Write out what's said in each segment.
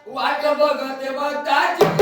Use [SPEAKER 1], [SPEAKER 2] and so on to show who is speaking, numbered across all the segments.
[SPEAKER 1] वाट बघते बघताची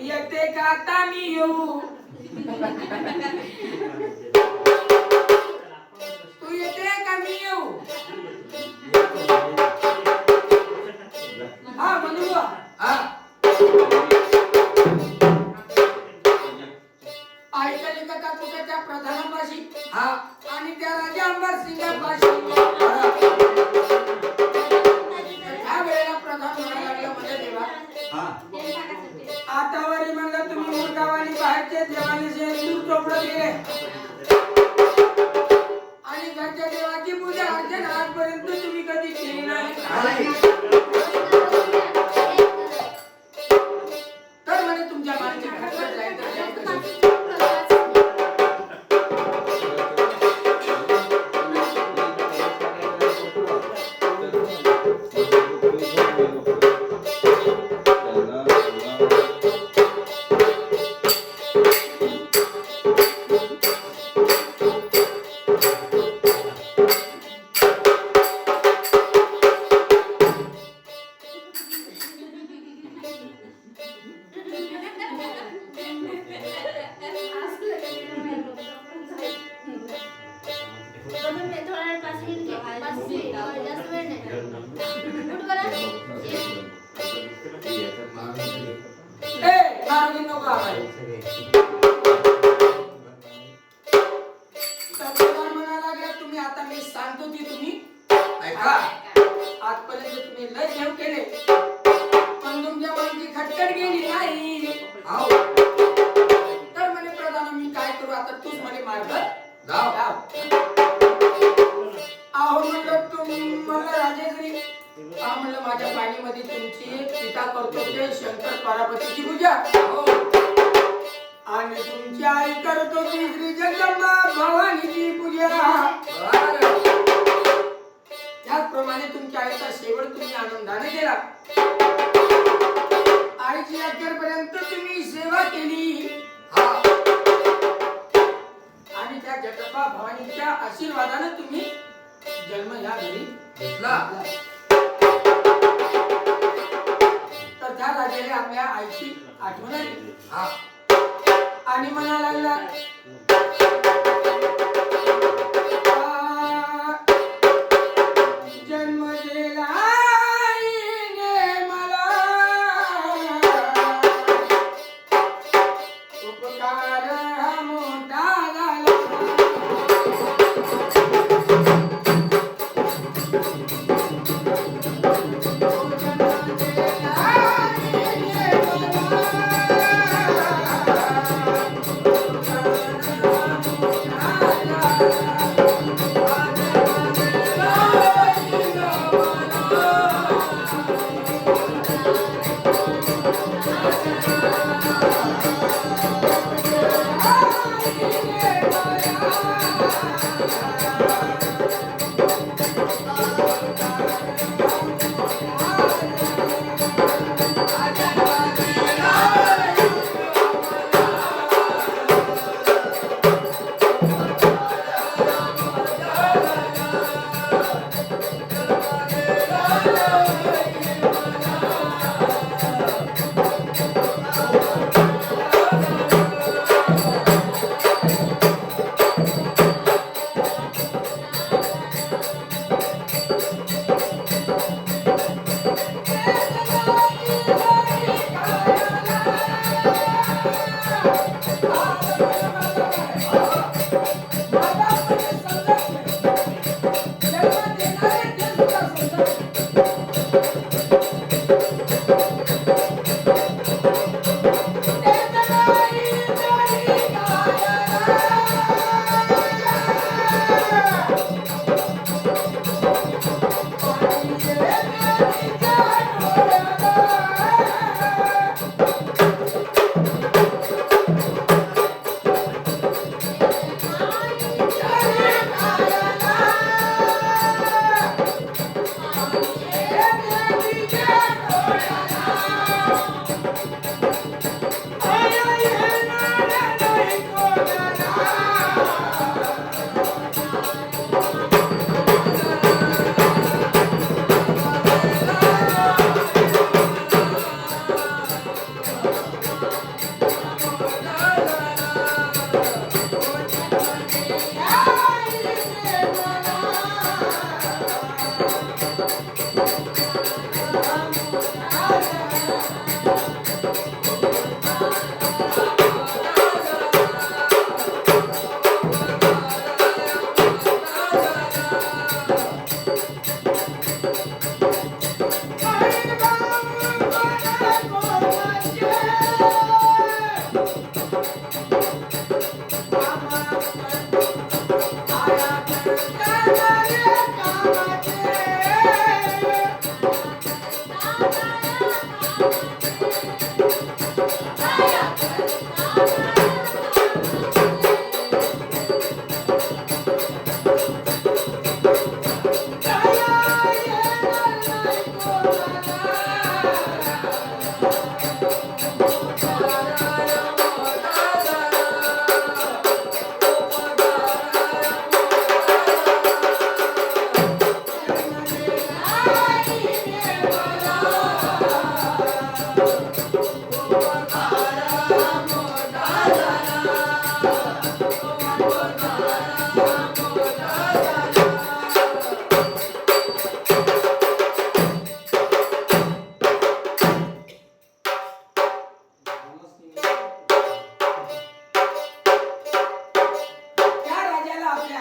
[SPEAKER 1] येते का आता मी येऊ तू येते का मी येऊ हा म्हणू बुवा. हा ऐकली कथा कुठे त्या प्रधानापाशी हा आणि त्या राजा अंबरसिंगापाशी त्या वेळेला प्रधान म्हणायला लागला म्हणजे देवा आतावरी म्हणलं तुम्ही मुलगावानी बाहेरचे देवाने दूर चोपडं गेले आणि घरच्या देवाची पूजा अर्चना आजपर्यंत तुम्ही कधी केली नाही तर म्हणे तुमच्या माणसे घरचं जायचं माझ्या पाणीमध्ये तुमची पिता करतो ते शंकर पार्वतीची पूजा आणि तुमची आई करतो ती श्री जगदंबा भवानीची पूजा त्याचप्रमाणे तुमच्या आईचा शेवट तुम्ही आनंदाने केला आईची अखेरपर्यंत तुम्ही सेवा केली आणि त्या जगदंबा भवानीच्या आशीर्वादाने तुम्ही जन्म या घरी घेतला तर त्या राजाने आपल्या आईची आठवण आली आणि म्हणायला लागला जन्म दिला आईने मला उपकार हा मोठा झाला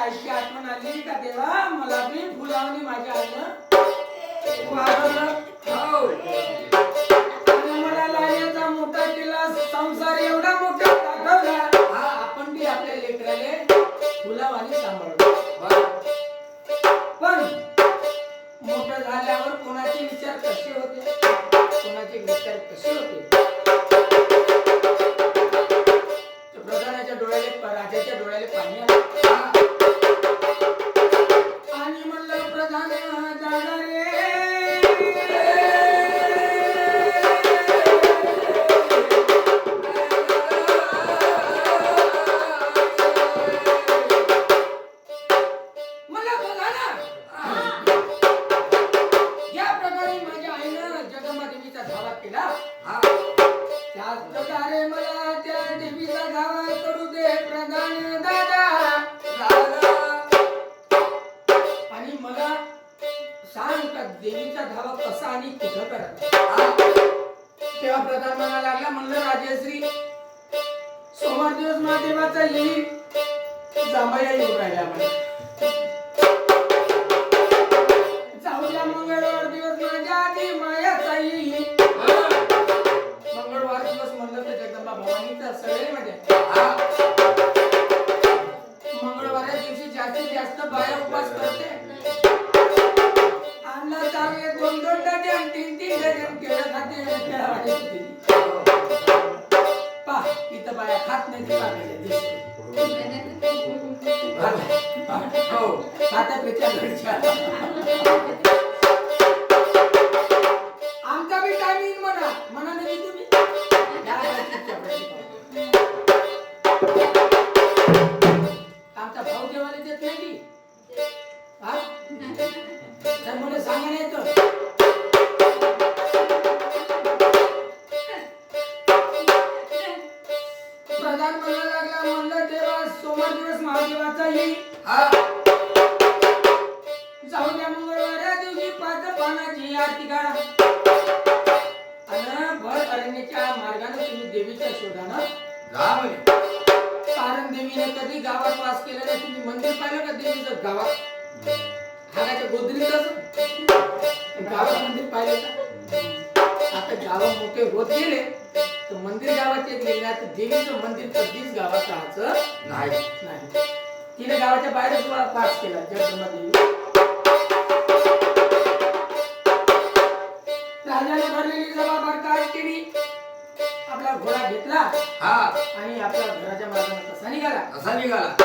[SPEAKER 1] आईची आठवण आली का देवा मला बी फुलावणी माझ्या आईनं वागवलं. हो. आणि मला लहानाचा मोठा केला संसार एवढा मोठा दाखवला. हा आपण बी आपल्या लेकराले फुलावानी सांभाळतो. पण मोठं झाल्यावर कोणाचे विचार कसे होते, कोणाचे विचार कसे होते. प्रधानाच्या डोळ्याले राजाच्या डोळ्याले पाणी आलं. आणि म्हणलं प्रधान जाणार रे. मला बघा ना ज्या प्रकारे माझ्या आईनं जगदंबादेवीचा धावा केला त्याच प्रकारे मला त्या देवीचा धावा करू दे प्रधान दादा. आणि मला सांग का देवीचा धावा कसा आणि कुठं करायचा. तेव्हा प्रधान म्हणायला लागला म्हणलं राजश्री सोमवार दिवस महादेवाचा येईल जांभया येऊन राहिल्या मला. जाऊया मंगळवार दिवस माझ्या आधी मायाचा येईल. मंगळवार दिवस म्हणलं तर जगदंबा भवानीचा सगळेमध्ये मंगळवार दिवशी जास्तीत जास्त बाया उपवास करते. आणला चांगले 2-2 डझन 3-3 डझन केळं खाते. पा इथं बाया खात नाही ते हो खाता पेच्या घरच्या. आमचा बी टायमिंग म्हणा म्हणा नाही तुम्ही आमचा भाऊ जेवायला देत नाही की तर मला सांगा नाही तर प्रधान म्हणायला लागला म्हणलं देवा सोमवार दिवस महादेवाचा येईल. जाऊ द्या मंगळवार दिवशी 5 पानाची आरती काढा आणि भर अरण्याच्या मार्गाने तुम्ही देवीच्या शोधानं जा म्हणे. कारण देवीने कधी गावात वास केला नाही. तुम्ही मंदिर पाहिलं का देवीचं गावात हागाच्या गोदरीतच गावात मंदिर पाहिलं का. आता गाव मोठे होत गेले तर मंदिर गावात येत गेले तर देवीचं मंदिर कधीच गावात राहायचं नाही. तिने गावाच्या बाहेरच वास केला जगदंबा देवी. राजाने भरलेली जबाबदार काय केली आपला घोडा घेतला आणि आपल्या घराच्या मार्गाने कसा निघाला.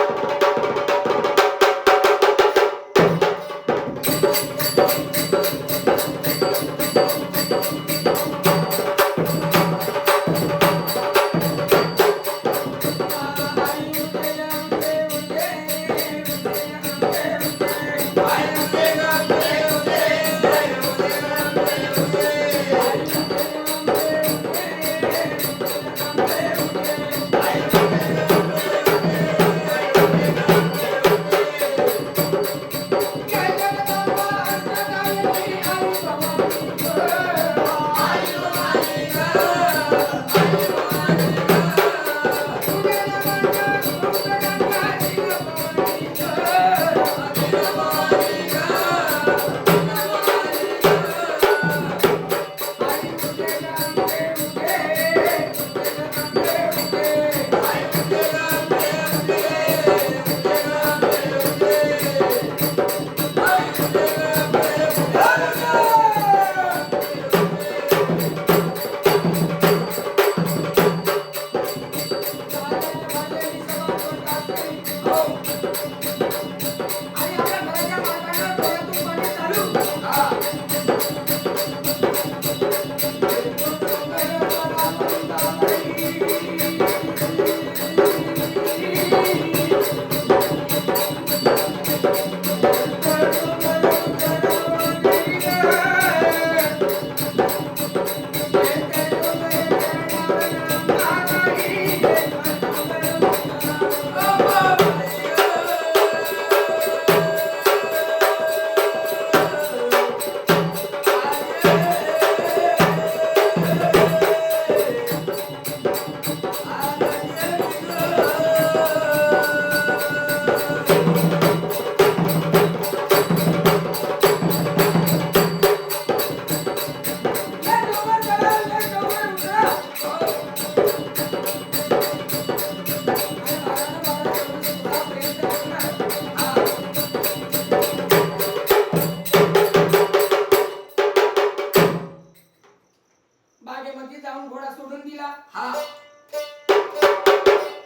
[SPEAKER 1] बागेमध्ये जाऊन घोडा सोडून दिला
[SPEAKER 2] हा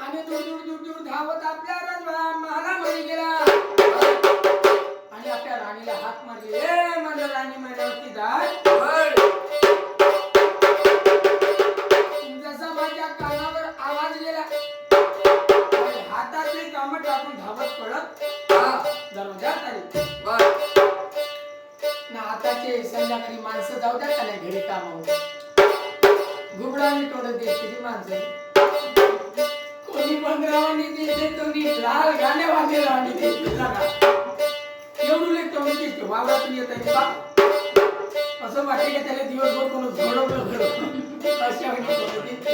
[SPEAKER 1] आणि दूर दूर दूर दूर धावत आपल्या महालामध्ये गेला आणि आपल्या राणीला हाक मारली, ए माझ्या राणी मायावती दास, जसा माझ्या कानावर आवाज गेला हातातली कामं टाकून धावत पडत दरवाजात आली. ना आताचे संध्याकाळी माणसं जाऊ द्या का नाही घरी कामावर घुबडाने तोडत देत किती माणसं कोणी 15वानी देते कोणी लाल गाणे वाजलेला आणि देते एवढं लेट तोडत देते वावरातून येत आहे बा असं वाटते की त्याला दिवसभर कोण झोडवलं घडवलं अशा वेळी तोडत देते.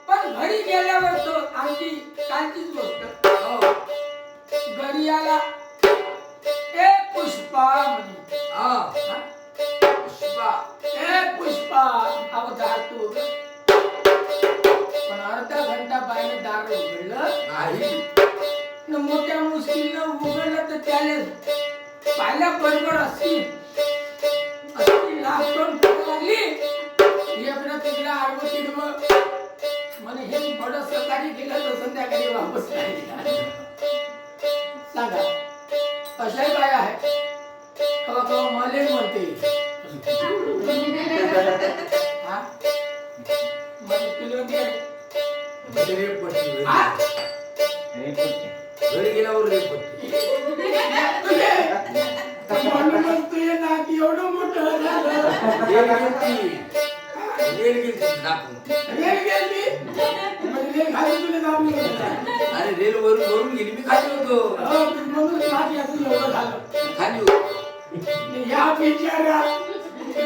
[SPEAKER 1] पण घरी गेल्यावर तो आणखी कालचीच गोष्ट घरी आला, ए पुष्पा म्हणे, पुष्पा ए पुष्पा अवतार तू. पण अर्धा घंटा बाहेर दार उघडलं
[SPEAKER 2] नाही
[SPEAKER 1] न मोठ्या मुश्किलनं उघडलं तर त्याने पाहिल्या बरोबर अशी लाफटून लागली एवढं तिकडं आडवं तिडवं म्हणे हे बडं सकाळी गेलं तर संध्याकाळी वापस नाही. सांगा अशाही बाया आहे कवा कवा मले म्हणते हा मला किलोमीटर
[SPEAKER 2] घरी गेल्यावर रेप पट्टी
[SPEAKER 1] म्हणूनच तुझे नाक एवढं मोठं झालं.
[SPEAKER 2] रेल गेली नाकून.
[SPEAKER 1] रेल गेली म्हणजे रेल खाली तुला दाबली होती.
[SPEAKER 2] अरे रेल वरून गेली मी खाली होतो
[SPEAKER 1] म्हणून नाक याचं एवढं झालं
[SPEAKER 2] खाली होतो.
[SPEAKER 1] या बिचाऱ्या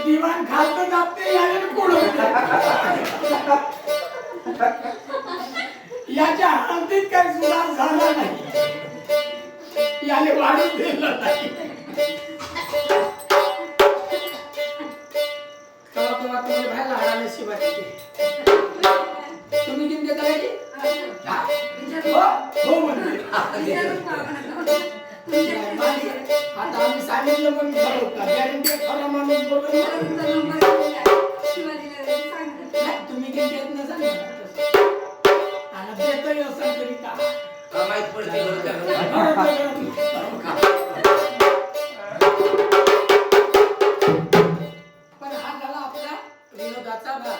[SPEAKER 1] दिवाण खालतं दाबते याने पुढं याच्या हळदीत काही सुधार झाला नाही याने वाढून दिलं नाही. तेव्हा तेव्हा तुम्ही बाहेर लहान शिवाय तुम्ही किती देता हो म्हणते आता आम्ही सांगितलं पण गॅरंटी खरा माणूस बोलतो तुम्ही किती देत नसाल आणि देतही असेल तरी का
[SPEAKER 2] माहित पडते
[SPEAKER 1] पण हा झाला आपला विनोदाचा भाग.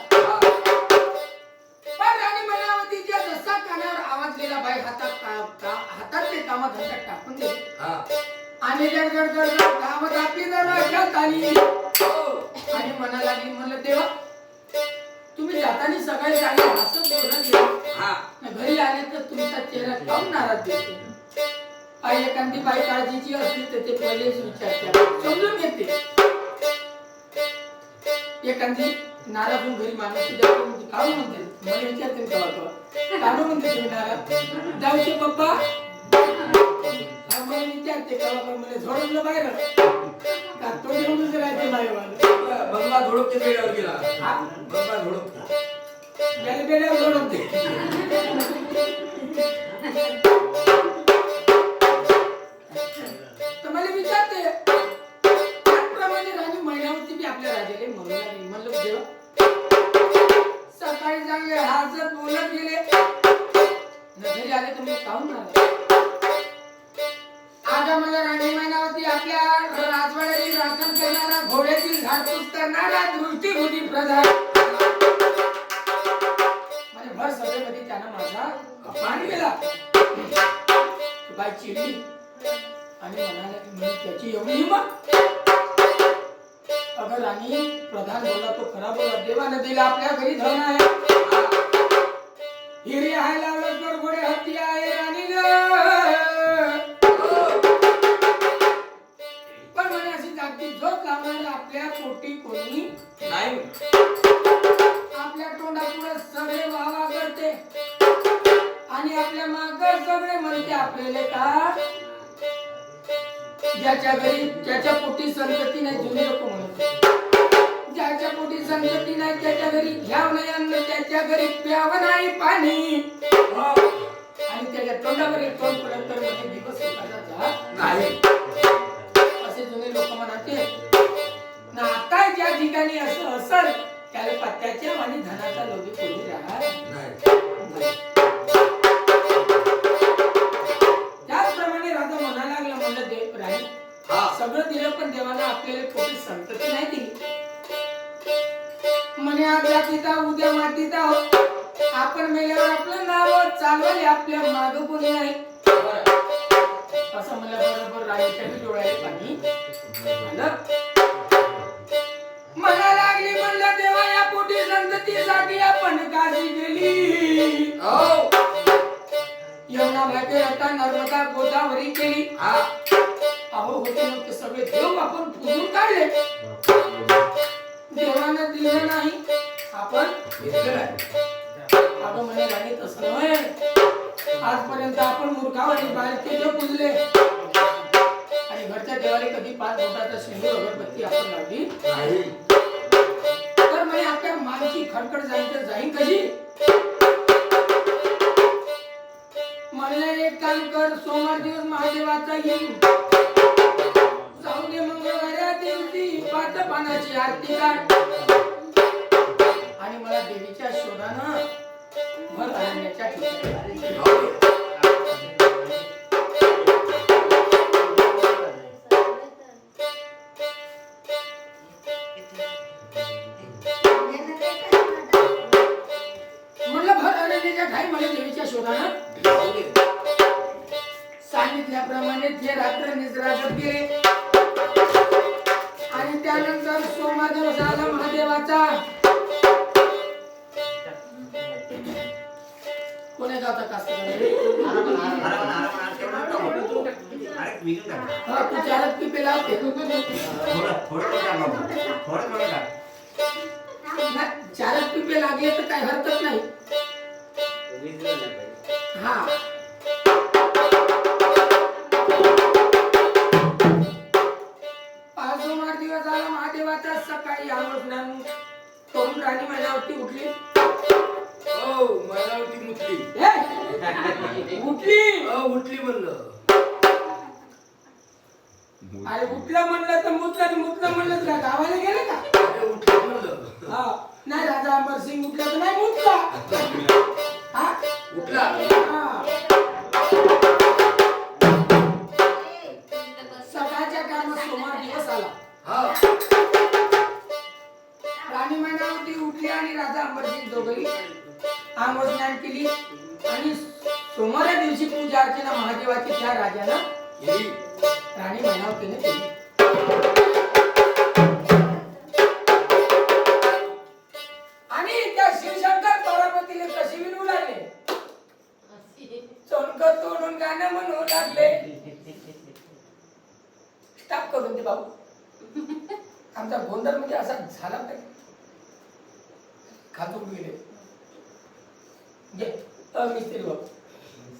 [SPEAKER 1] पण राणी मनावतीच्या जसा कानावर आवाज गेला बाई हातात ते कामात हातात टाकून दे आणि गडगड गावात आपली दरवाजात आली आणि म्हणा लागली, म्हणलं देवा तुम्ही जाताना सकाळी आले असं बोलत गेला घरी आले तर तुमचा चेहरा काऊन नाराज दिसतो. आई एखादी बाई काळजीची असली तर ते पहिलेच विचार समजून घेते. एखादी नाराज होऊन घरी माणूस काढून म्हणते मला विचारते काढून म्हणते तुम्ही नाराज जाऊचे पप्पा मला विचारते का मला झोडलं बाहेर का तो येऊनच राहते बाहेर
[SPEAKER 2] बंगला झोडपते बेड्यावर गेला बंगला झोडपते
[SPEAKER 1] त्याला बेड्यावर झोडवते. तर मला विचारते त्याप्रमाणे राणी महिन्यावरती बी आपल्या राजाला म्हणलं देवा सकाळी चांगले हसत बोलत गेले घरी आले तर मी काहून आले. आज मला राणी महिन्यावरती आपल्या राजवाड्याची राखण करणारा घोड्याची झाडपूस करणारा दृष्टीभूती प्रधान म्हणजे भर सभेमध्ये त्यानं माझा अपमान केला. बाई चिडली आणि म्हणाले की मी त्याची एवढी हिंमत. अगर राणी प्रधान बोला तो खरा बोला देवाने दिला आपल्या घरी धन आहे हिरे आहे लावलं तर घोडे हत्ती आहे राणीनं पण म्हणे अशी जागती झोप लावणारी आपल्या पोटी कोणी
[SPEAKER 2] नाही.
[SPEAKER 1] आपल्या तोंडापुढे सगळे वावा करते आणि आपल्या माग सगळे म्हणते आपल्याला का ज्याच्या पोटी संतती नाही जुने लोक म्हणत ज्याच्या पोटी संतती नाही त्याच्या घरी घ्याव नाही अन्न त्याच्या घरी प्याव नाही पाणी आणि त्याच्या तोंडावर एक तोंड पडत तर म्हणजे दिवस सुखाचा नाही असे जुने लोक म्हणते. ना आता ज्या ठिकाणी असं असल त्याला पत्त्याच्या आणि धनाचा लोभी कोणी राहणार
[SPEAKER 2] नाही.
[SPEAKER 1] त्याचप्रमाणे राजा म्हणायला लागला म्हणलं देव राणी
[SPEAKER 2] हा.
[SPEAKER 1] सगळं दिलं पण देवाला आपल्याला थोडी संतती नाही दिली म्हणे आज जातीचा उद्या मातीचा आपण मेल्यावर आपलं नाव चालवाले आपल्या माग कोणी नाही असं म्हणलं बरोबर राणीच्या डोळ्यात पाणी आलं म्हणा लागली म्हणलं देवा या पोटी संततीसाठी आपण काशी गेली
[SPEAKER 2] हो.
[SPEAKER 1] यमुना भाटे रटा नर्मदा गोदावरी केली
[SPEAKER 2] हा.
[SPEAKER 1] अहो होते नव्हते सगळे देव आपण पुरून काढले देवानं दिलं नाही आपण
[SPEAKER 2] घेतलं नाही.
[SPEAKER 1] अगं म्हणे राणी तसं नव्हे आजपर्यंत आपण मूर्खाव आणि बालके देव पुजले आणि घरच्या देवाला कधी 5 बोटाचा शेंदूर अगरबत्ती आपण लावली
[SPEAKER 2] नाही.
[SPEAKER 1] तर म्हणे आपल्या मानची खडखड जाईल तर जाईन कशी म्हणले एक काम कर सोमवार दिवस महादेवाचा येईल जाऊ दे मंगळवाऱ्या दिवशी 5 पानाची आरती काढ आणि मला देवीच्या शोधानं भर आणण्याच्या ठिकाणी
[SPEAKER 2] हो.
[SPEAKER 1] म्हणलं भर आणण्याच्या ठाई मला देवीच्या शोधानं
[SPEAKER 2] जाऊ दे.
[SPEAKER 1] सांगितल्याप्रमाणे ते रात्र निद्रागत गेले आणि त्यानंतर सोमवार दिवस आला महादेवाचा कोण्या गावचा कास्तकार तू चारच पिपे लावते चारच पिपे लागले तर काही हरकत नाही हा सोमवार दिवस आला महादेवाचा सकाळी आंघोळ करून राणी माझ्यावरती उठली
[SPEAKER 2] हो. मला होती मुतली.
[SPEAKER 1] उठली
[SPEAKER 2] उठली म्हणलं.
[SPEAKER 1] अरे उठलं म्हणलं तर मुतलं म्हणलं तर गावाला गेलं का
[SPEAKER 2] अरे उठली म्हणलं.
[SPEAKER 1] हा नाही राजा अमरसिंग उठला तर नाही मुतला हा
[SPEAKER 2] उठला.
[SPEAKER 1] हा सकाळच्या टायमात सोमवार दिवस आला
[SPEAKER 2] हा.
[SPEAKER 1] राणी मानावरती उठली आणि राजा अमरसिंग दोघंही आंघोळ स्नान केली आणि सोमवार दिवशी पूजा अर्चना महादेवाची त्या राजाला
[SPEAKER 2] गेली.
[SPEAKER 1] राणी मानावतीने केली आणि त्या शिवशंकर पार्वतीने कशी विनू लागले चोनक तोडून गाणं म्हणू लागले स्टॉप करून दे बाबू आमचा गोंधळ म्हणजे असा झाला पाहिजे खातून गेले मिस्त्री बाबू